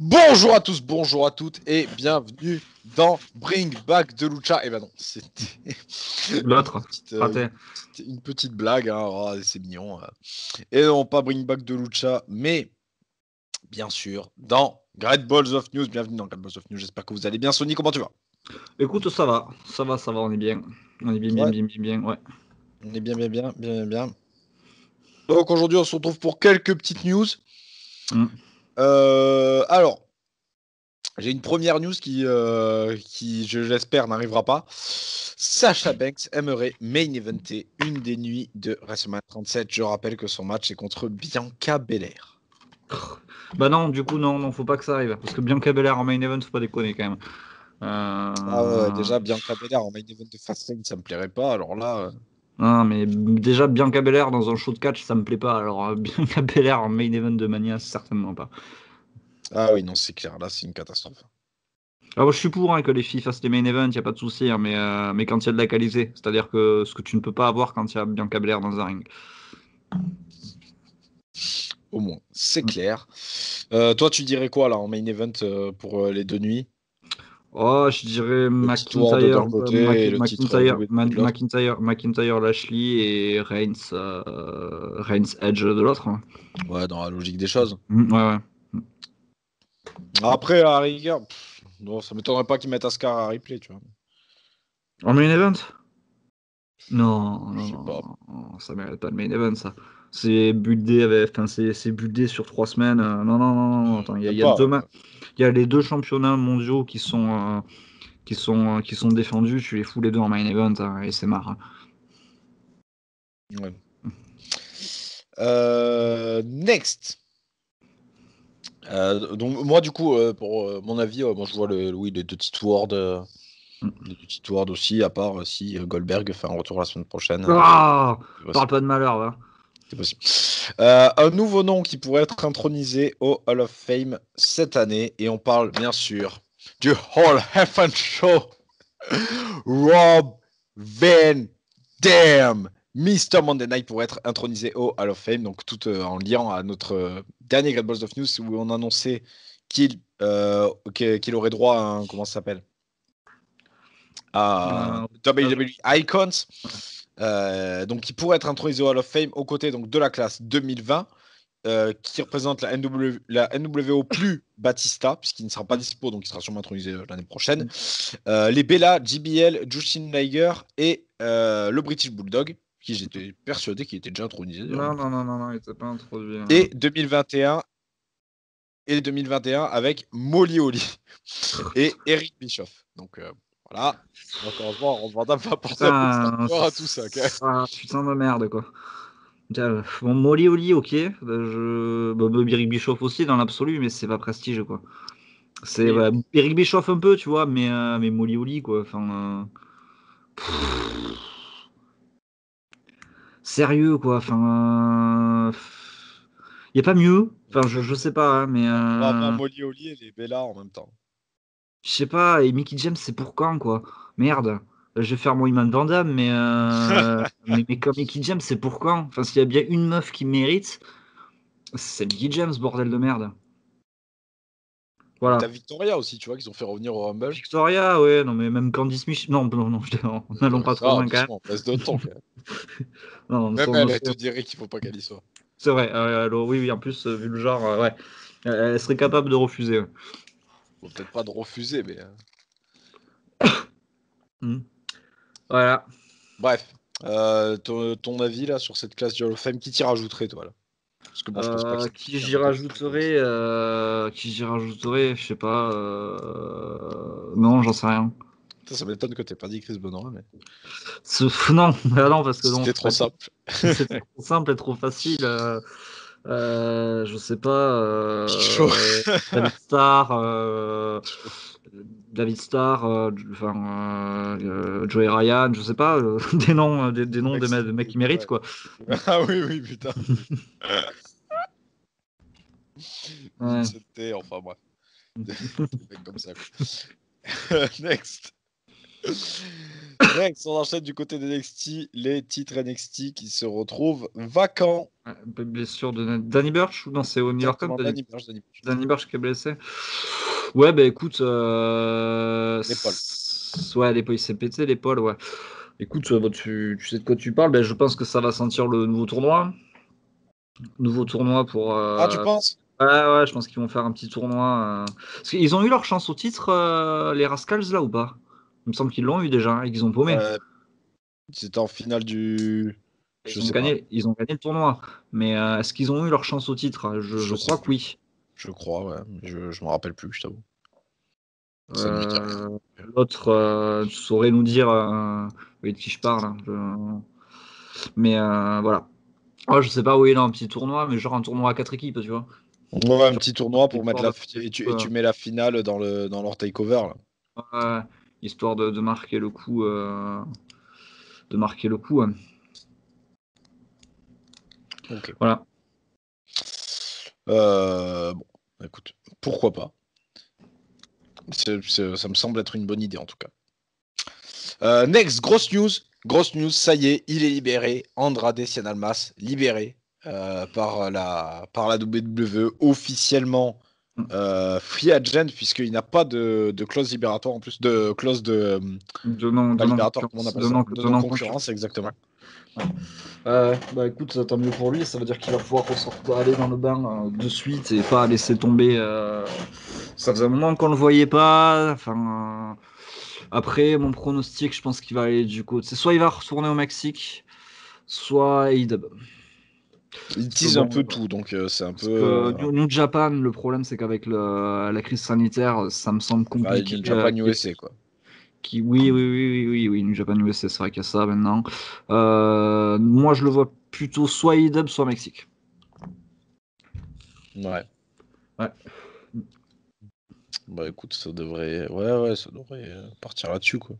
Bonjour à tous, bonjour à toutes et bienvenue dans Bring Back de Lucha. Et ben non, c'était L'autre, raté. une petite blague, hein. Oh, c'est mignon. Et non, pas Bring Back de Lucha, mais bien sûr dans Great Balls of News. Bienvenue dans Great Balls of News, j'espère que vous allez bien. Sony, comment tu vas? Écoute, ça va, on est bien. On est bien, Ouais. ouais. On est bien. Donc aujourd'hui, on se retrouve pour quelques petites news. Alors, j'ai une première news qui je l'espère, n'arrivera pas. Sasha Banks aimerait main eventer une des nuits de WrestleMania 37. Je rappelle que son match est contre Bianca Belair. Bah non, du coup, non, faut pas que ça arrive. Parce que Bianca Belair en main event, faut pas déconner quand même. Ah ouais, déjà Bianca Belair en main event de Fastlane, ça me plairait pas. Alors là, Non, mais déjà, Bianca Belair dans un show de catch, ça me plaît pas. Alors, Bianca Belair en main event de Mania, certainement pas. ah oui, non, c'est clair. Là, c'est une catastrophe. Alors, je suis pour que les filles fassent les main events, y a pas de souci, hein, mais quand il y a de la qualité, c'est-à-dire que ce que tu ne peux pas avoir quand il y a Bianca Belair dans un ring. Au moins, c'est clair. Toi, tu dirais quoi là en main event pour les deux nuits? Oh, je dirais Le titre Ward d'un côté et le titre WWE de l'autre. McIntyre, Lashley et Reigns, Edge de l'autre. Ouais, dans la logique des choses. Ouais. Après, à la rigueur, non, ça m'étonnerait pas qu'ils mettent Asuka à replay, tu vois. En main event? Non, Je sais pas. ça mérite pas le main event, ça. C'est buildé sur 3 semaines. Non. Attends, il Même y a pas. il y a les deux championnats mondiaux qui sont défendus. Tu les fous les deux en main event et c'est marrant. Ouais. Next. Donc moi du coup pour mon avis moi je vois les deux titres Ward les deux titres Ward aussi à part si Goldberg fait un retour la semaine prochaine. Ah, C'est parle possible. pas de malheur, va. C'est possible. Un nouveau nom qui pourrait être intronisé au Hall of Fame cette année et on parle bien sûr du Hall Heaven Show. Rob Van Dam. Mr. Monday Night pour être intronisé au Hall of Fame, donc tout en lien à notre dernier Great Balls of News où on annonçait qu'il aurait droit à un, comment ça s'appelle, à WWE Icons, donc il pourrait être intronisé au Hall of Fame aux côtés donc de la classe 2020 qui représente la NWO plus Batista puisqu'il ne sera pas dispo, donc il sera sûrement intronisé l'année prochaine. Les Bella, JBL, Justin Liger et le British Bulldog, qui j'étais persuadé qu'il était déjà intronisé. Non, il était pas introduit. Et 2021 avec Molly Holly et Eric Bischoff. Donc voilà. Donc heureusement, Ron Van Dam va apporter un peu de Putain, starter à tout ça. Quand même. putain de merde, quoi. Bon, Molly Holly, ok. Eric Bischoff aussi, dans l'absolu, mais c'est pas prestigieux, quoi. C'est Oui. Eric Bischoff un peu, tu vois, mais Molly Holly, quoi. Enfin, sérieux, quoi. Enfin, y a pas mieux. Enfin, je sais pas, hein, mais On va avoir Molly Holly et les Bella en même temps. je sais pas. Et Mickey James, c'est pour quand, quoi? Merde. Je vais faire mon Iman Van Damme, mais comme Mickey James, c'est pour quand? Enfin, s'il y a bien une meuf qui mérite, c'est Mickey James, bordel de merde. Mais t'as Voilà. Victoria aussi, tu vois, qu'ils ont fait revenir au Rumble. Victoria, ouais, non, mais même Candice Mich. Non, n'allons pas trop loin quand même. Doucement, passe de temps quand même. Non, Même elle te dirait qu'il faut pas qu'elle y soit. c'est vrai. Alors, oui, en plus, vu le genre, ouais. Elle serait capable de refuser. Ouais. Bon, peut-être pas de refuser, mais. Voilà. Bref, ton avis là sur cette classe du Hall of Fame, qui t'y rajouterait toi là? Parce que bon, je pense pas qu'il Qui y ait un j'y peu rajouterais je sais pas. Non, j'en sais rien. ça m'étonne que t'aies pas dit Chris Benoit, mais Non, bah non, parce que non, c'était trop simple. c'est trop simple et trop facile. Je sais pas. Chaud. David Starr, Chaud. Joey Ryan, je sais pas, des noms, des noms Mec, de mecs qui méritent ouais. quoi. Ah oui, putain. Ouais. C'était, enfin bref. Des mecs comme ça, quoi. Next. Next, on enchaîne du côté de NXT, les titres NXT qui se retrouvent vacants. Blessure de Danny Burch ou non, c'est Oney Lorcan. Danny Burch. Danny Burch qui est blessé. Ouais, bah écoute, L'épaule. Ouais, l'épaule, il s'est pété l'épaule, ouais. Écoute, bah, tu sais de quoi tu parles. Ben, je pense que ça va sentir le nouveau tournoi. Nouveau tournoi pour. Ah, tu penses? Ouais, je pense qu'ils vont faire un petit tournoi. Parce qu'ils ont eu leur chance au titre, les Rascals, là, ou pas? Il me semble qu'ils l'ont eu déjà, hein, et qu'ils ont paumé. C'était en finale du. Je sais pas. Ils ont gagné le tournoi. Mais est-ce qu'ils ont eu leur chance au titre? Je crois que oui. Je crois, ouais. Je me rappelle plus, je t'avoue. Ça ne me dit rien. L'autre, tu saurais nous dire oui, de qui je parle, hein. Mais voilà. Ouais, je sais pas où il est un petit tournoi, mais genre un tournoi à 4 équipes, tu vois. Ouais, un petit tournoi pour mettre Histoire et tu mets la finale dans leur takeover, là. histoire de marquer le coup. De marquer le coup. Ok. Voilà. Bon, écoute, pourquoi pas. Ça me semble être une bonne idée en tout cas. Next, grosse news. Grosse news, ça y est, il est libéré. Andrade Cien Almas, libéré par la WWE officiellement free agent, puisqu'il n'a pas de clause libératoire en plus, de clause de. Pas libératoire, comment on appelle ça? De non-concurrence, exactement. Bah écoute, tant mieux pour lui, ça veut dire qu'il va pouvoir aller dans le bain de suite et pas laisser tomber. Ça faisait un moment qu'on le voyait pas. Enfin, après, mon pronostic, je pense qu'il va aller du côté. Soit il va retourner au Mexique, soit AEW. Il Parce que tease un peu bon, tout, donc c'est un parce peu. que New Japan, le problème, c'est qu'avec la crise sanitaire, ça me semble compliqué. New Japan USA, quoi. Oui, New Japan USA, c'est vrai qu'il y a ça maintenant. Moi, je le vois plutôt soit AEW, soit Mexique. Ouais. Ouais. Bah écoute, ça devrait. Ouais, ça devrait partir là-dessus, quoi.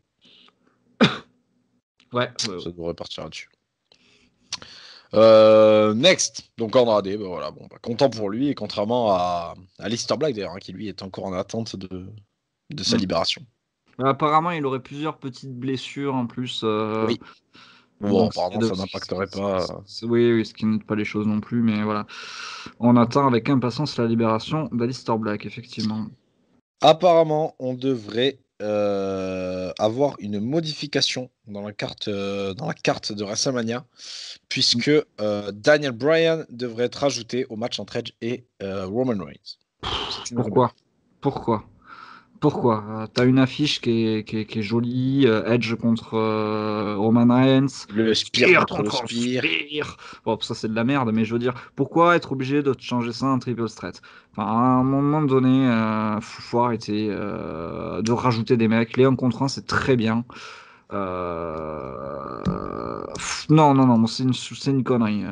Ouais. Ça devrait partir là-dessus. Next, donc Andrade, bah voilà, bon, bah, content pour lui, et contrairement à Aleister Black d'ailleurs, hein, qui lui est encore en attente de sa libération. Apparemment, il aurait plusieurs petites blessures en plus. Oui. Bon, Donc, apparemment, ça n'impacterait pas. Oui, ce qui n'aide pas les choses non plus, mais voilà. On attend avec impatience la libération d'Aleister Black, effectivement. Apparemment, on devrait avoir une modification dans la carte de WrestleMania, puisque Daniel Bryan devrait être ajouté au match entre Edge et Roman Reigns. C'est une rumeur. Pourquoi? T'as une affiche qui est jolie, Edge contre Roman Reigns, Le Spear contre le contre Spear. Spear. Bon, ça c'est de la merde, mais je veux dire, pourquoi être obligé de changer ça en triple threat? Enfin, à un moment donné, faut arrêter de rajouter des mecs. Les 1 contre 1, c'est très bien. Non, c'est une connerie.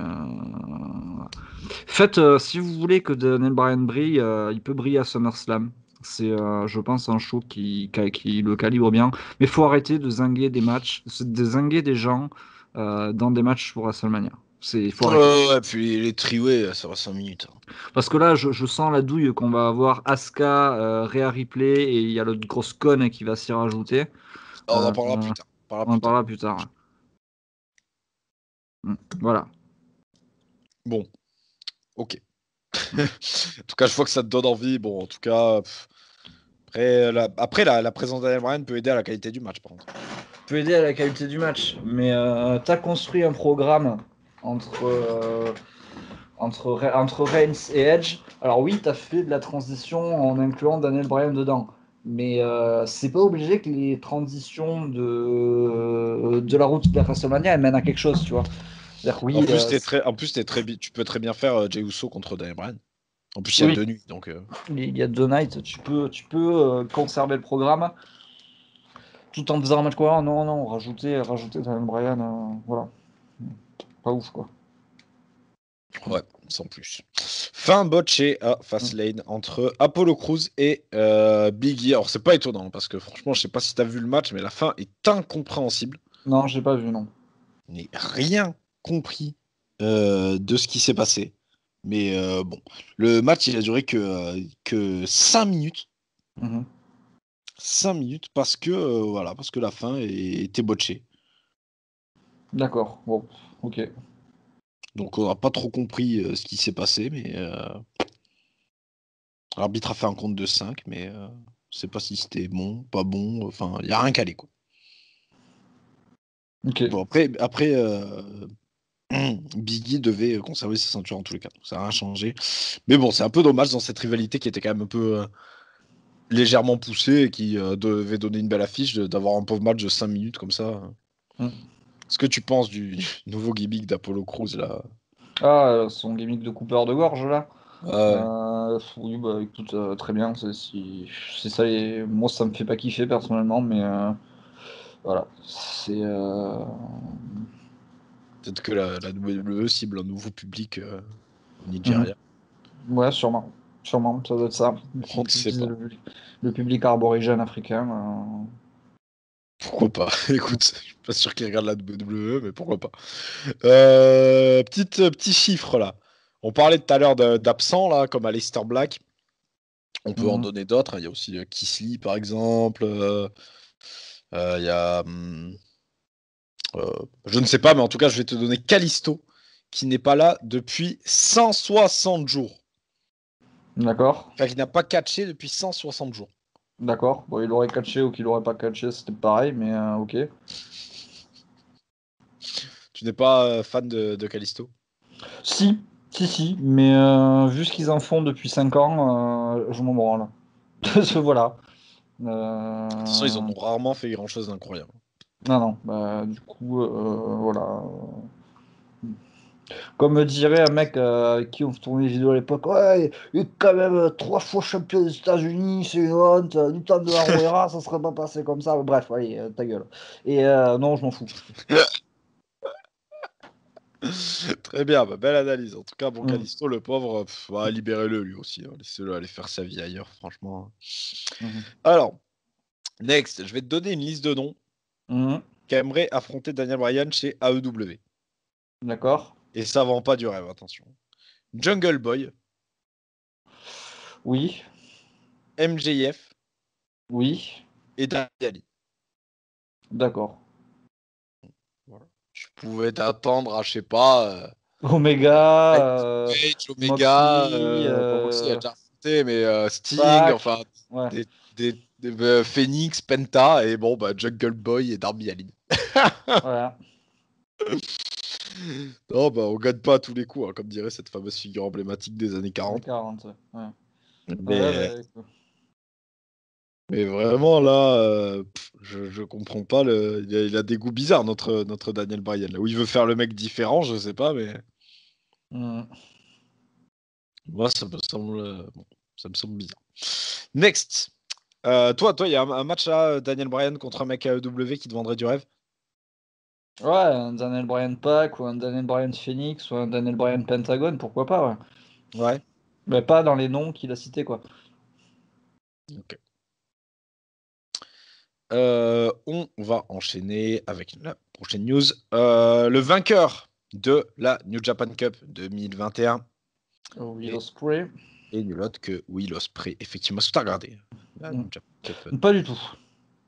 Faites, si vous voulez que Daniel Bryan brille, il peut briller à SummerSlam. C'est, je pense, un show qui le calibre bien. Mais il faut arrêter de zinguer des matchs, de zinguer des gens dans des matchs pour WrestleMania. Il faut arrêter. Ouais, puis les triway, ça va 5 minutes. Parce que là, je sens la douille qu'on va avoir Asuka, Rhea Ripley, et il y a l'autre grosse conne qui va s'y rajouter. On en Euh, parlera plus tard. on en parlera plus tard. Voilà. Bon, ok. En tout cas, je vois que ça te donne envie. Bon, en tout cas, après la présence d'Daniel Bryan peut aider à la qualité du match, par contre. Peut aider à la qualité du match, mais tu as construit un programme entre, entre Reigns et Edge. Alors oui, tu as fait de la transition en incluant Daniel Bryan dedans, mais c'est pas obligé que les transitions de la route de la WrestleMania elles mènent à quelque chose, tu vois. Oui, En plus, tu peux très bien faire Jey Uso contre Daniel Bryan. En plus, il y a oui, 2 nuits, donc. il y a deux nights, tu peux conserver le programme tout en faisant un match cohérent. Non, rajouter Daniel Bryan, voilà, pas ouf quoi. Ouais, sans plus. Fin botché à Fastlane entre Apollo Crews et Big E. Alors, c'est pas étonnant parce que franchement, je sais pas si t'as vu le match, mais la fin est incompréhensible. Non, j'ai pas vu, non. Je n'ai rien compris de ce qui s'est passé. Mais bon, le match, il a duré que 5 minutes. Mhm. 5 minutes parce que, parce que la fin était botchée. D'accord, bon, ok. Donc on n'a pas trop compris ce qui s'est passé, mais l'arbitre a fait un compte de 5, mais je sais pas si c'était bon, pas bon, enfin, il n'y a rien calé, quoi. Ok. Bon, après Biggie devait conserver sa ceinture en tous les cas, donc ça n'a rien changé. Mais bon, c'est un peu dommage dans cette rivalité qui était quand même un peu légèrement poussée et qui devait donner une belle affiche d'avoir un pauvre match de 5 minutes comme ça. Mm. Qu'est-ce que tu penses du nouveau gimmick d'Apollo Crews là? Ah, son gimmick de coupeur de gorge là. Ouais. Oui, bah écoute, très bien. C'est ça, moi ça me fait pas kiffer personnellement, mais voilà. C'est. Peut-être que la WWE cible un nouveau public au Mhm. Nigeria. Ouais, sûrement. Sûrement, ça doit être ça. On ne Qui sait vise pas. le public arborigène africain. Pourquoi pas? Écoute, je suis pas sûr qu'ils regardent la WWE, mais pourquoi pas. Petit chiffre là. On parlait tout à l'heure d'absents là, comme Aleister Black. On peut en Mhm. donner d'autres, hein. Il y a aussi Keith Lee par exemple. Il y a, je ne sais pas, mais en tout cas, je vais te donner Kalisto, qui n'est pas là depuis 160 jours. D'accord. Enfin, qui n'a pas catché depuis 160 jours. D'accord. Bon, il aurait catché ou qu'il aurait pas catché, c'était pareil, mais ok. Tu n'es pas fan de Kalisto? Si, si, mais vu ce qu'ils en font depuis 5 ans, je m'en branle. Voilà. De toute façon, ils en Euh, ont rarement fait grand-chose d'incroyable. Non, non, bah, du coup, voilà. Comme me dirait un mec avec qui on tournait des vidéos à l'époque, ouais, il est quand même 3 fois champion des États-Unis, c'est une honte, du temps de Aroera, ça serait pas passé comme ça. Bref, allez, ta gueule. Et non, je m'en fous. Très bien, bah, belle analyse. En tout cas, bon, Mm. Kalisto, le pauvre, libérez-le lui aussi, hein. Laissez-le aller faire sa vie ailleurs, franchement. Mhm. Alors, next, je vais te donner une liste de noms Mhm. qui aimeraient affronter Daniel Bryan chez AEW. D'accord. Et ça vend pas du rêve, attention. Jungle Boy, Oui, MJF oui, et Dali. d'accord. Voilà. Tu pouvais t'attendre à, je sais pas, Omega, Page, Omega, Moxley, Moxley a déjà affronté, mais Sting, Pac, enfin, ouais, Phoenix, Penta, et bon, bah, Jungle Boy et Darby Allin. voilà. Non, bah, on gagne pas à tous les coups, hein, comme dirait cette fameuse figure emblématique des années On est 40. 40, ouais. Ouais, Mais, bah, écoute. mais vraiment, là, je comprends pas. Il a des goûts bizarres, notre Daniel Bryan. Là, où il veut faire le mec différent, je sais pas, mais Mm. moi, bon, ça me semble bizarre. Next. Toi, il y a un match là, Daniel Bryan contre un mec AEW qui te vendrait du rêve? Ouais, un Daniel Bryan Pac, ou un Daniel Bryan Phoenix, ou un Daniel Bryan Pentagon, pourquoi pas, ouais. Ouais. Mais pas dans les noms qu'il a cités, quoi. Ok. On va enchaîner avec la prochaine news. Le vainqueur de la New Japan Cup 2021 Will est, Ospreay. est nul autre que Will Ospreay. Effectivement, est-ce que tu as regardé la Mm. New Japan Cup? Pas du tout.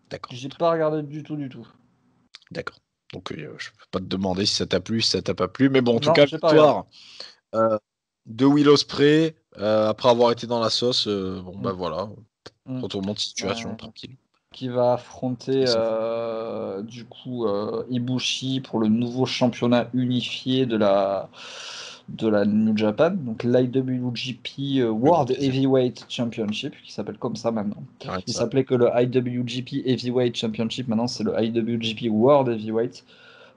D'accord, J'ai pas regardé du tout, du tout. d'accord. Donc, je peux pas te demander si ça t'a plu, si ça t'a pas plu. Mais bon, en tout Non, cas, j'ai pas regardé. victoire euh, de Will Ospreay après avoir été dans la sauce. Bon, bah Mm. voilà, Mm. retournement de situation, Ouais. tranquille. Qui va affronter Il s'en fout. du coup Ibushi pour le nouveau championnat unifié de la New Japan, donc l'IWGP Le grand World plaisir. Heavyweight Championship, qui s'appelle comme ça maintenant. Arrête Il ça. s'appelait que le IWGP Heavyweight Championship, maintenant c'est le IWGP World Heavyweight.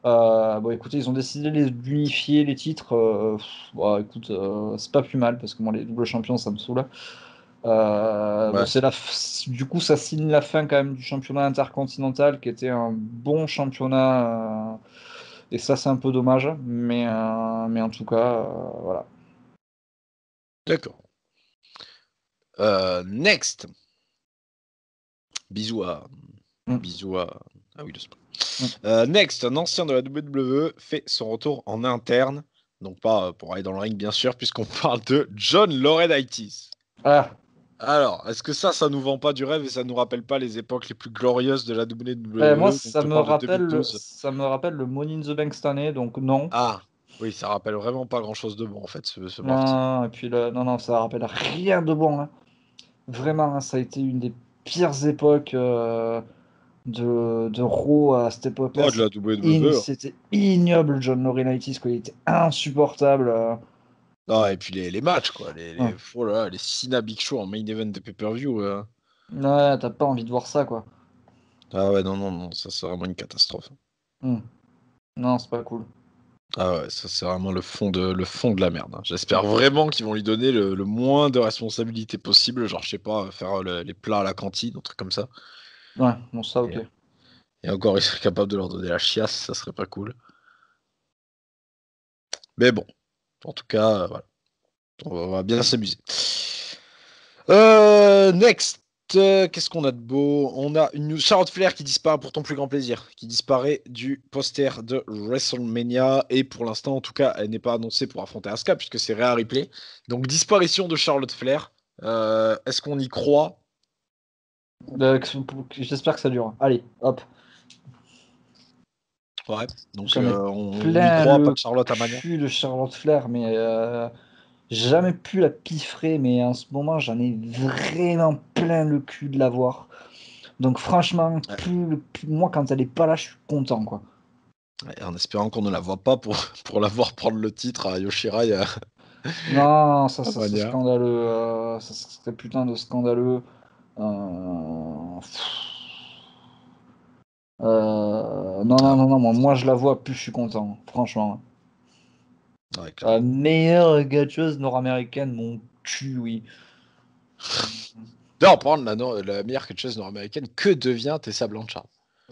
Bon, écoutez, ils ont décidé d'unifier les titres. Bon, écoute, c'est pas plus mal parce que moi, les doubles champions, ça me saoule. Bon, Ouais. du coup, ça signe la fin quand même du championnat intercontinental qui était un bon championnat. Et ça, c'est un peu dommage. Mais en tout cas, voilà. D'accord. Next. Bisous à. Mm, Bisous à. Ah oui, le sport. mm. Next, un ancien de la WWE fait son retour en interne. Donc pas pour aller dans le ring, bien sûr, puisqu'on parle de John Laurinaitis. Ah! Alors, est-ce que ça nous vend pas du rêve et ça nous rappelle pas les époques les plus glorieuses de la Moi, WWE? Donc, je te parle de 2012. ça me rappelle le Money in the Bank cette année, donc non. Ah, oui, ça rappelle vraiment pas grand-chose de bon, en fait, ce Morty. Non, et puis non, ça rappelle rien de bon, hein. Vraiment, hein, ça a été une des pires époques de Raw à cette époque-là. Oh, de la WWE. C'était ignoble, John Laurinaitis, quoi. Il était insupportable. Ah, et puis les matchs, quoi. Ouais, Oh là là, les Cena Big Show en main event de pay-per-view. ouais, t'as pas envie de voir ça, quoi. Ah ouais, non, non, non, ça c'est vraiment une catastrophe. Hmm. Non, c'est pas cool. Ah ouais, ça c'est vraiment le fond de la merde, hein. J'espère vraiment qu'ils vont lui donner le moins de responsabilités possible, genre je sais pas, faire les plats à la cantine, un truc comme ça. Ouais, bon, ça, Et, ok. et encore, ils seraient capables de leur donner la chiasse, ça serait pas cool. Mais bon, en tout cas, voilà, on va bien s'amuser. Next, qu'est-ce qu'on a de beau? On a une Charlotte Flair qui disparaît pour ton plus grand plaisir, qui disparaît du poster de WrestleMania et pour l'instant, en tout cas, elle n'est pas annoncée pour affronter Asuka puisque c'est Rhea Ripley. Donc disparition de Charlotte Flair. Est-ce qu'on y croit? J'espère que ça dure. Allez, hop. Ouais. Donc J'en ai on y plein croit, pas le de Charlotte à Mania. cul de Charlotte Flair, mais j'ai jamais pu la piffrer, mais en ce moment, j'en ai vraiment plein le cul de la voir. Donc franchement, Ouais. moi, quand elle est pas là, je suis content, quoi. Ouais, en espérant qu'on ne la voit pas pour, pour la voir prendre le titre à Yoshirai Non, ça, à ça serait Mania. scandaleux. Ça serait putain de scandaleux. Pff, non, Ah non, ouais, non, non, moi, je la vois, plus je suis content, franchement. ouais, clairement. Meilleure gâteuse nord-américaine, mon cul, oui. D'ailleurs, en parlant de la meilleure catcheuse nord-américaine, que devient Tessa Blanchard?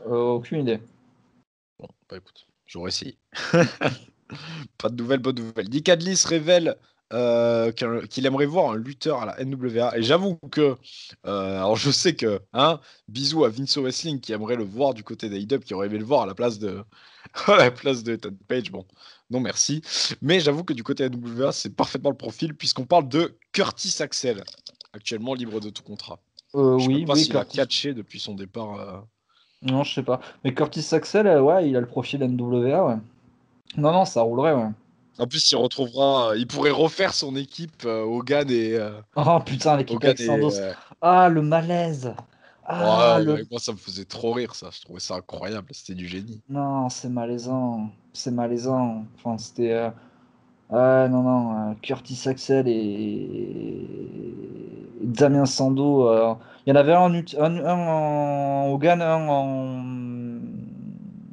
Aucune idée. Bon, bah écoute, j'aurais essayé. Pas de nouvelles, bonnes nouvelles. Nick Adlis révèle qu'il aimerait voir un lutteur à la NWA. Et j'avoue que, alors je sais que, hein, bisous à Vince Wrestling qui aimerait le voir du côté d'AEW, qui aurait aimé le voir à la place de, à la place de Ethan Page. Bon, non merci. Mais j'avoue que du côté NWA, c'est parfaitement le profil puisqu'on parle de Curtis Axel, actuellement libre de tout contrat. Je sais même Oui, pas oui, s'il a Curtis. catché depuis son départ. Non, je sais pas. Mais Curtis Axel, ouais, il a le profil NWA, ouais. Non, non, ça roulerait, ouais. En plus, il pourrait refaire son équipe Oh putain, l'équipe Hogan avec et Sandos. Ah, le malaise. Ah, ouais, le. ouais, moi ça me faisait trop rire ça, je trouvais ça incroyable, c'était du génie. Non, c'est malaisant. C'est malaisant. Enfin, c'était. Ouais, non, non. Curtis Axel et Damien Sando. Il y en avait un un en Hogan, un En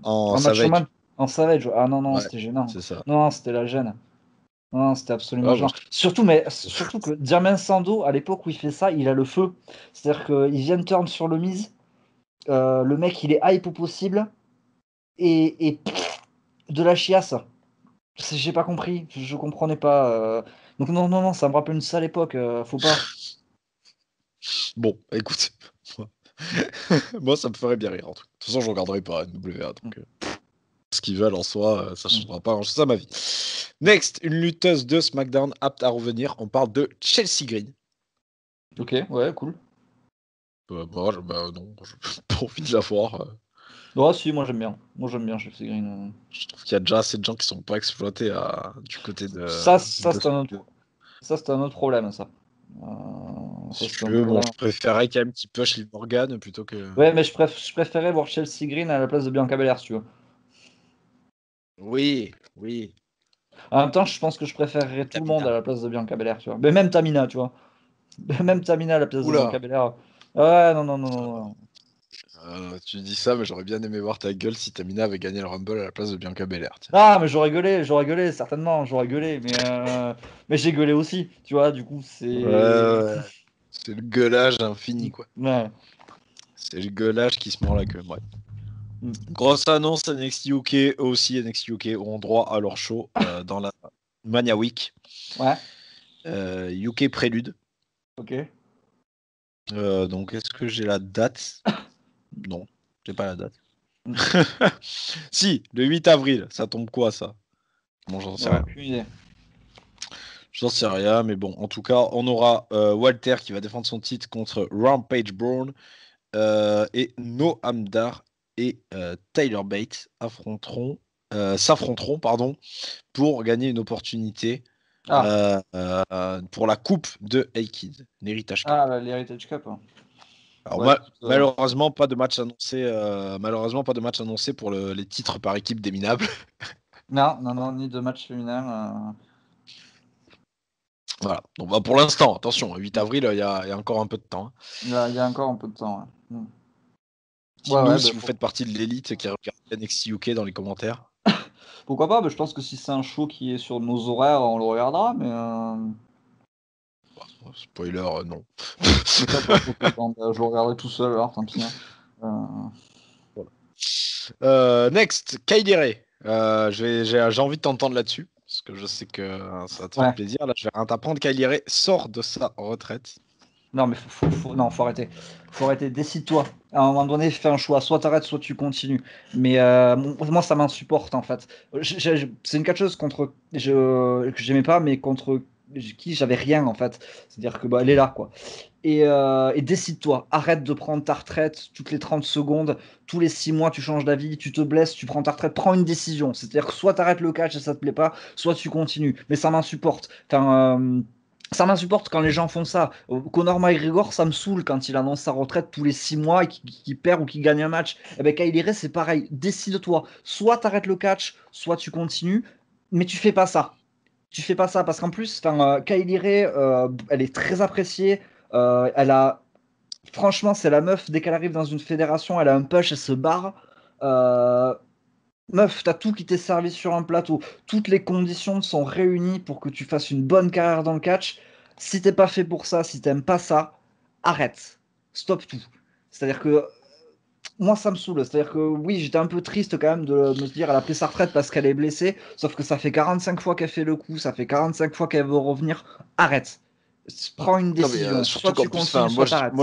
en Macho Savage, Man. En Savage. Ah non, non, ouais, c'était gênant. c'est ça. Non, non, c'était la gêne. Non, c'était absolument Ouais, gênant. Surtout que Jermaine Sando, à l'époque où il fait ça, il a le feu. C'est-à-dire qu'il vient turn sur le mise. Le mec, il est hype au possible. Et pff, de la chiasse. J'ai pas compris. Je comprenais pas. Donc, non, non, non, ça me rappelle une sale époque. Faut pas. Bon, écoute, moi, moi, ça me ferait bien rire en tout cas. De toute façon, je regarderai pas NWA, Mm, donc ce qu'ils veulent en soi, ça mm. changera pas grand-chose à ma vie. Next, une lutteuse de SmackDown apte à revenir, on parle de Chelsea Green. Ok, ouais, cool. Bah, non, j'ai pas envie de la voir. Oh, si, moi j'aime bien. Moi j'aime bien Chelsea Green. Je trouve qu'il y a déjà assez de gens qui sont pas exploités du côté Ça, de c'est un autre problème, ça. Ça, Si c'est tu un veux, bon, problème. je préférais quand même qu'il push Liv Morgan plutôt que. Ouais, mais je préférais voir Chelsea Green à la place de Bianca Belair, si tu vois. Oui, oui. En même temps, je pense que je préférerais tout le monde à Tamina. la place de Bianca Belair, tu vois. Mais même Tamina, tu vois. Même Tamina à la place de Oula, Bianca Belair. Ouais, non, non, non, non, non. tu dis ça, mais j'aurais bien aimé voir ta gueule si Tamina avait gagné le Rumble à la place de Bianca Belair. Tiens. Ah, mais j'aurais gueulé, certainement, j'aurais gueulé. Mais j'ai gueulé aussi, tu vois, du coup, Ouais, c'est. ouais. C'est le gueulage infini, quoi. Ouais. C'est le gueulage qui se mord la queue. Ouais. Mm. Grosse annonce, NXT UK, eux aussi NXT UK auront droit à leur show dans la Mania Week. Ouais, UK Prélude. ok. Donc, est-ce que j'ai la date? Non, j'ai pas la date. Mm. Si, le 8 avril, ça tombe quoi ça? Bon, j'en sais Ouais, rien. aucune idée. J'en sais rien, mais bon, en tout cas, on aura Walter qui va défendre son titre contre Rampage Brown et Noam Dar et Tyler Bates s'affronteront pardon, pour gagner une opportunité Ah, pour la coupe de A-Kid, l'Heritage Cup. l'Heritage Cup. Hein. Alors, Ouais, malheureusement, pas de match annoncé. Malheureusement, pas de match annoncé pour les titres par équipe des minables. Non, ni de match féminin. Voilà. Donc, bah, pour l'instant, attention, 8 avril, il y a encore un peu de temps. Hein. Il y a encore un peu de temps. Ouais. Dites-nous si Bah, vous faites partie de l'élite qui regarde NXT UK dans les commentaires. pourquoi pas? Bah, je pense que si c'est un show qui est sur nos horaires, on le regardera, mais Spoiler, non. je le regarderai tout seul, alors tant pis. Hein. Next, Kylie Ray. J'ai envie de t'entendre là-dessus, parce que je sais que ça va te faire plaisir. Là, je vais rien t'apprendre. Kylie Ray sort de sa retraite. Non, mais faut arrêter. Faut arrêter, décide-toi. À un moment donné, fais un choix. Soit t'arrêtes, soit tu continues. Mais moi, ça m'insupporte, en fait. C'est une catcheuse que j'aimais pas, mais contre qui j'avais rien, en fait. C'est-à-dire que elle est là, quoi. Et décide-toi. Arrête de prendre ta retraite toutes les 30 secondes. Tous les 6 mois, tu changes d'avis, tu te blesses, tu prends ta retraite. Prends une décision. C'est-à-dire que soit t'arrêtes le catch et ça te plaît pas, soit tu continues. Mais ça m'insupporte. Ça m'insupporte quand les gens font ça. Conor McGregor, ça me saoule quand il annonce sa retraite tous les 6 mois et qu'il perd ou qu'il gagne un match. Et ben Kylie Ray, c'est pareil. Décide-toi. Soit t'arrêtes le catch, soit tu continues, mais tu fais pas ça. Tu fais pas ça parce qu'en plus, Kylie Ray, elle est très appréciée. Elle a, franchement, c'est la meuf. Dès qu'elle arrive dans une fédération, elle a un push, elle se barre. Euh, Meuf, t'as tout qui t'est servi sur un plateau. Toutes les conditions sont réunies pour que tu fasses une bonne carrière dans le catch. Si t'es pas fait pour ça, si t'aimes pas ça, arrête. Stop tout. C'est-à-dire que moi, ça me saoule. C'est-à-dire que oui, j'étais un peu triste quand même de me dire elle a pris sa retraite parce qu'elle est blessée. Sauf que ça fait 45 fois qu'elle fait le coup, ça fait 45 fois qu'elle veut revenir. Arrête. Prends une Non, mais décision. Soit surtout qu'en tu plus, continues, soit t'arrêtes.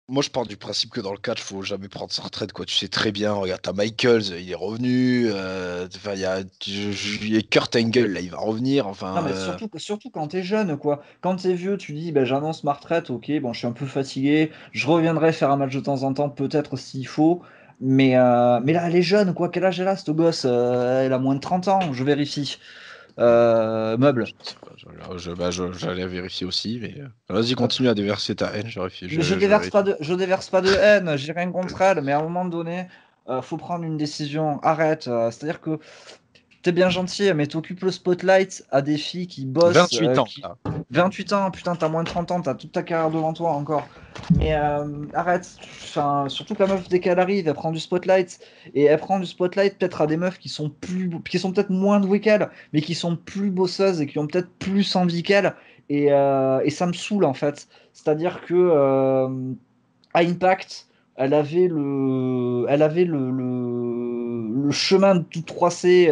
moi, je pars du principe que dans le catch, faut jamais prendre sa retraite, quoi. Tu sais très bien, regarde, t'as Michaels, il est revenu. Enfin, il y a Kurt Angle, là, il va revenir. Non, Enfin, mais surtout quand t'es jeune, quoi. Quand t'es vieux, tu dis, ben, j'annonce ma retraite, ok, bon, je suis un peu fatigué, je reviendrai faire un match de temps en temps, peut-être s'il faut. Mais là, elle est jeune, quoi. Quel âge elle a, cette gosse? Elle a moins de 30 ans, je vérifie. Meuble. je sais pas, j'allais vérifier aussi, mais vas-y, continue à déverser ta haine, je vérifie. Mais je déverse pas de haine, j'ai rien contre elle, mais à un moment donné, faut prendre une décision. Arrête. C'est-à-dire que t'es bien gentil, mais t'occupes le spotlight à des filles qui bossent. 28 ans, là. 28 ans, putain, t'as moins de 30 ans, t'as toute ta carrière devant toi encore. Mais arrête. Enfin, surtout que la meuf, dès qu'elle arrive, elle prend du spotlight. Et elle prend du spotlight peut-être à des meufs qui sont peut-être moins douées qu'elle, mais qui sont plus bosseuses et qui ont peut-être plus envie qu'elle. Et ça me saoule, en fait. C'est-à-dire que à Impact, elle avait le chemin tout tracé.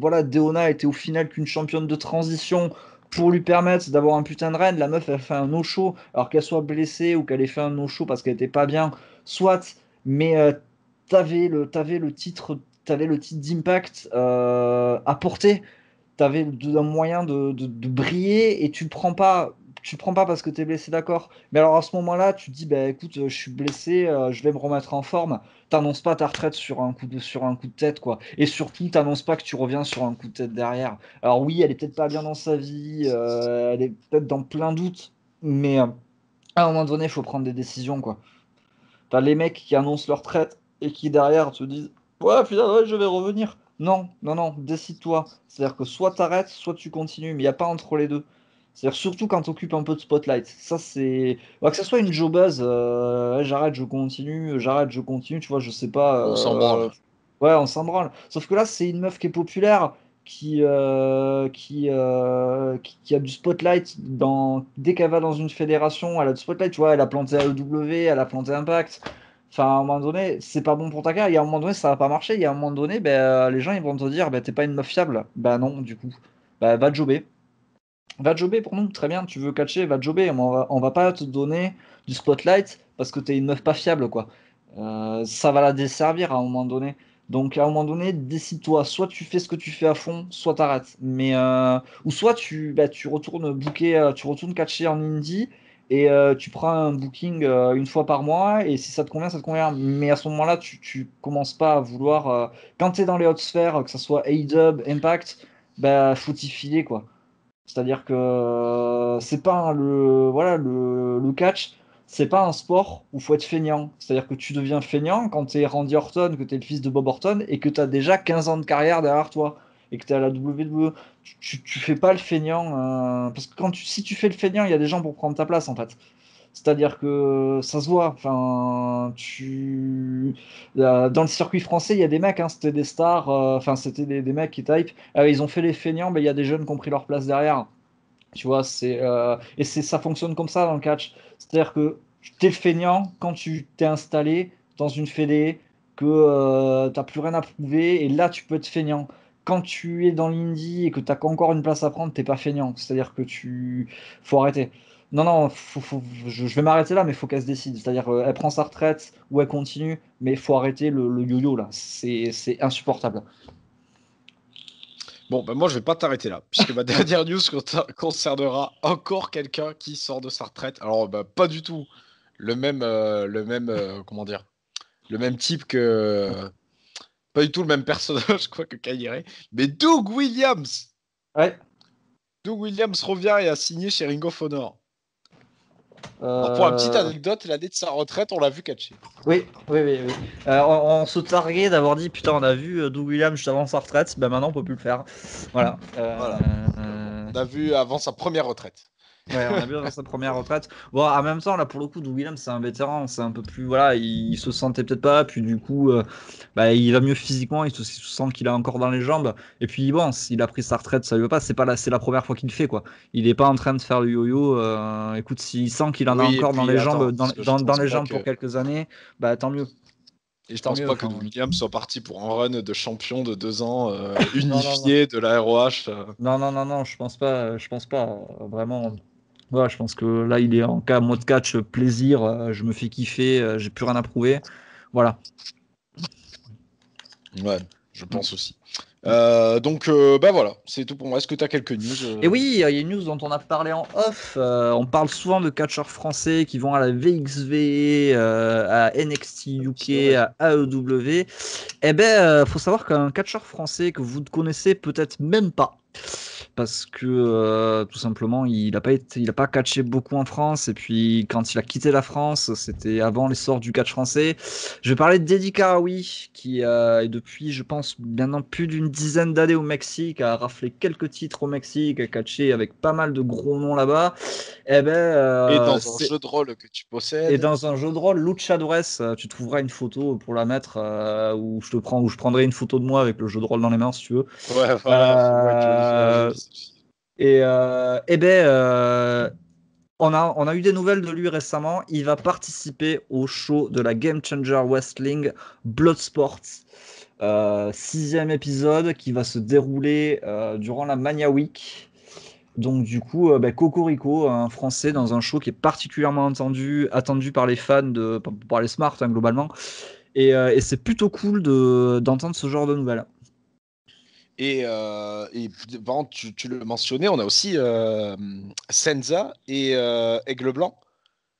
Voilà, Deonna était au final qu'une championne de transition pour lui permettre d'avoir un putain de reine. La meuf, elle fait un no-show, alors qu'elle soit blessée ou qu'elle ait fait un no-show parce qu'elle était pas bien, soit. Mais t'avais le titre d'Impact à porter. T'avais un moyen de briller et tu le prends pas parce que tu es blessé, d'accord. Mais alors à ce moment-là, tu te dis, bah écoute, je suis blessé, je vais me remettre en forme. T'annonces pas ta retraite sur un coup de tête, quoi. Et surtout, t'annonces pas que tu reviens sur un coup de tête derrière. Alors oui, elle est peut-être pas bien dans sa vie, elle est peut-être dans plein doutes, mais à un moment donné, il faut prendre des décisions, quoi. T'as les mecs qui annoncent leur retraite et qui derrière te disent ouais, finalement, ouais, je vais revenir. Non, non, non, décide-toi. C'est-à-dire que soit t'arrêtes, soit tu continues, mais il n'y a pas entre les deux. C'est-à-dire surtout quand t'occupes un peu de spotlight. Ça, c'est. Ouais, que ce soit une jobuzz, ouais, j'arrête, je continue, tu vois, je sais pas. On s'en branle. Ouais, on s'en branle. Sauf que là, c'est une meuf qui est populaire, qui a du spotlight dès qu'elle va dans une fédération, elle a du spotlight, tu vois, elle a planté AEW, elle a planté Impact. Enfin, à un moment donné, c'est pas bon pour ta carrière. Il y a un moment donné, ça va pas marcher. Il y a un moment donné, ben, les gens ils vont te dire, ben, t'es pas une meuf fiable. Ben non, du coup. Ben, va jobber. Va jobber pour nous, très bien. Tu veux catcher, va jobber. On va pas te donner du spotlight parce que t'es une meuf pas fiable, quoi. Ça va la desservir à un moment donné. Donc à un moment donné, décide-toi. Soit tu fais ce que tu fais à fond, soit t'arrêtes. Mais ou soit tu retournes booker, tu retournes catcher en indie et tu prends un booking une fois par mois. Et si ça te convient, ça te convient. Mais à ce moment-là, tu commences pas à vouloir. Quand tu es dans les hautes sphères, que ce soit AEW, Impact, bah faut t'y filer quoi. C'est-à-dire que c'est pas le catch, c'est pas un sport où faut être feignant. C'est-à-dire que tu deviens feignant quand tu es Randy Orton, que tu es le fils de Bob Orton et que tu as déjà 15 ans de carrière derrière toi et que tu es à la WWE. Tu fais pas le feignant parce que si tu fais le feignant, il y a des gens pour prendre ta place en fait. C'est-à-dire que ça se voit. Enfin, dans le circuit français, il y a des mecs, hein, c'était des stars, enfin, c'était des mecs qui type. Ils ont fait les feignants, mais il y a des jeunes qui ont pris leur place derrière. Tu vois, ça fonctionne comme ça dans le catch. C'est-à-dire que t'es le feignant quand tu t'es installé dans une fédé, que t'as plus rien à prouver, et là, tu peux être feignant. Quand tu es dans l'indie et que t'as encore une place à prendre, t'es pas feignant. C'est-à-dire que faut arrêter. Non, non, je vais m'arrêter là, mais faut qu'elle se décide. C'est-à-dire, elle prend sa retraite ou elle continue, mais faut arrêter le yo-yo là. C'est insupportable. Bon, ben moi, je vais pas t'arrêter là, puisque ma dernière news concernera encore quelqu'un qui sort de sa retraite. Alors, bah, pas du tout comment dire, le même type que, pas du tout le même personnage, quoi, que Kairi, mais Doug Williams. Ouais. Doug Williams revient et a signé chez Ring of Honor. Alors, pour la petite Euh, anecdote, l'année de sa retraite, on l'a vu catcher. Oui, oui, oui, oui. On se targuait d'avoir dit putain, on a vu Doug Williams juste avant sa retraite, ben maintenant on peut plus le faire. Voilà. Voilà. On a vu avant sa première retraite. Ouais, on a vu avant sa première retraite. Bon, en même temps, là pour le coup, Doug Williams c'est un vétéran, c'est un peu plus. Voilà, il se sentait peut-être pas, puis du coup, il va mieux physiquement, il se sent qu'il a encore dans les jambes. Et puis bon, s'il a pris sa retraite, ça lui va pas, c'est la première fois qu'il le fait, quoi. Il est pas en train de faire le yo-yo. Écoute, s'il sent qu'il en a Oui, et encore dans puis les jambes, attends, parce que je dans pense les pas jambes pour que. quelques années, bah tant mieux. Et je Tant pense mieux. pas que Enfin, Doug Williams soit parti pour un run de champion de 2 ans non, non, non. unifié de la ROH. Non, non, non, non, je pense pas, vraiment. Ouais, je pense que là, il est en mode catch plaisir, je me fais kiffer, j'ai plus rien à prouver. Voilà. Ouais, je Mm. pense aussi. Donc, bah voilà, c'est tout pour moi. Est-ce que tu as quelques news Et oui, il y a une news dont on a parlé en off. On parle souvent de catcheurs français qui vont à la VXV, à NXT UK, C'est vrai. à AEW. Eh ben, faut savoir qu'un catcheur français que vous ne connaissez peut-être même pas, parce que tout simplement, il a pas catché beaucoup en France. Et puis, quand il a quitté la France, c'était avant l'essor du catch français. Je vais parler de Deddy Karawi, qui est depuis, je pense, maintenant plus d'une dizaine d'années au Mexique, a raflé quelques titres au Mexique, a catché avec pas mal de gros noms là-bas. Eh ben, Et dans un jeu de rôle que tu et possèdes. dans un jeu de rôle, Luchadores, tu trouveras une photo pour la mettre où je prendrai une photo de moi avec le jeu de rôle dans les mains si tu veux. Ouais, voilà, faut être joli, faut la Euh, jolie. eh ben, on a eu des nouvelles de lui récemment. Il va participer au show de la Game Changer Wrestling Bloodsport. 6e épisode qui va se dérouler durant la Mania Week. Donc du coup, Cocorico, un Français dans un show qui est particulièrement attendu par les fans, par les Smart hein, globalement. Et c'est plutôt cool d'entendre ce genre de nouvelles. Et par contre, tu le mentionnais, on a aussi Senza et Aigle Blanc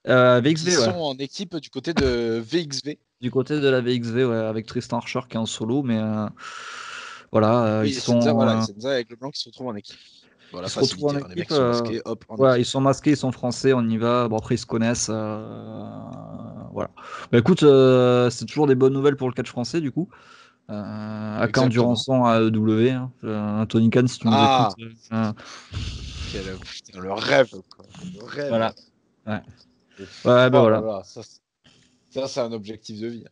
qui VXV, ouais. sont en équipe du côté de VXV. Du côté de la VXV, ouais, avec Tristan Archer qui est en solo, mais voilà, Oui, Senza, voilà, et Senza et Aigle Blanc qui se retrouvent en équipe. Bon, la qui se retrouvent en facilité, hein, les équipe. mecs sont masqués, hop, en Ouais, ils équipe. sont masqués, ils sont français, on y va. Bon, après, ils se connaissent. Voilà. Bah écoute, c'est toujours des bonnes nouvelles pour le catch français, du coup. À quand Exactement. Durançon à AEW, hein. Tony Khan, si tu nous écoutes. Ah, putain, le rêve, quoi. Le rêve. Voilà. Ouais. Ouais, ben Oh là voilà. là, ça c'est un objectif de vie.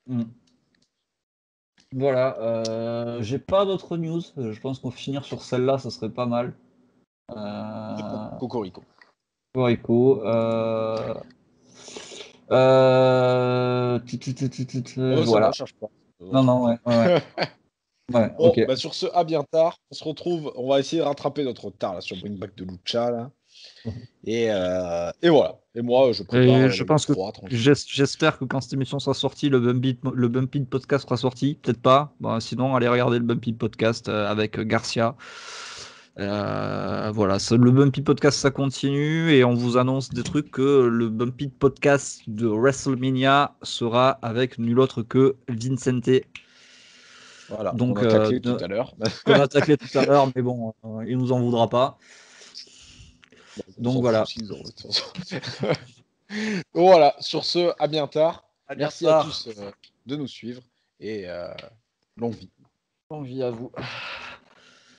Mm. Voilà. J'ai pas d'autres news. Je pense qu'on finir sur celle-là, ça serait pas mal. Cocorico. Corico. Oh, ça va, Voilà. cherche pas. Ça va, Non, cherche non, ouais, ouais, ouais. pas. Ouais, Bon, ok. bah sur ce, à bien tard. On se retrouve. On va essayer de rattraper notre retard là sur Bring Back de Lucha là. Et voilà. Et moi, je prépare Et le je pense que 3, tranquille. j'espère que quand cette émission sera sortie, le Bumpy podcast sera sorti. Peut-être pas. Bon, sinon, allez regarder le Bumpy podcast avec Garcia. Voilà, le Bumpy podcast ça continue et on vous annonce des trucs que le Bumpy podcast de WrestleMania sera avec nul autre que Vincente. Voilà, Donc, on a taclé tout à l'heure. qu'on a taclé tout à l'heure, mais bon, il nous en voudra pas. On Donc s'en voilà. fout s'ils ont, de toute façon. Voilà, sur ce, à bien tard. À Merci bientôt. à tous de nous suivre et longue vie. Bonne vie à vous.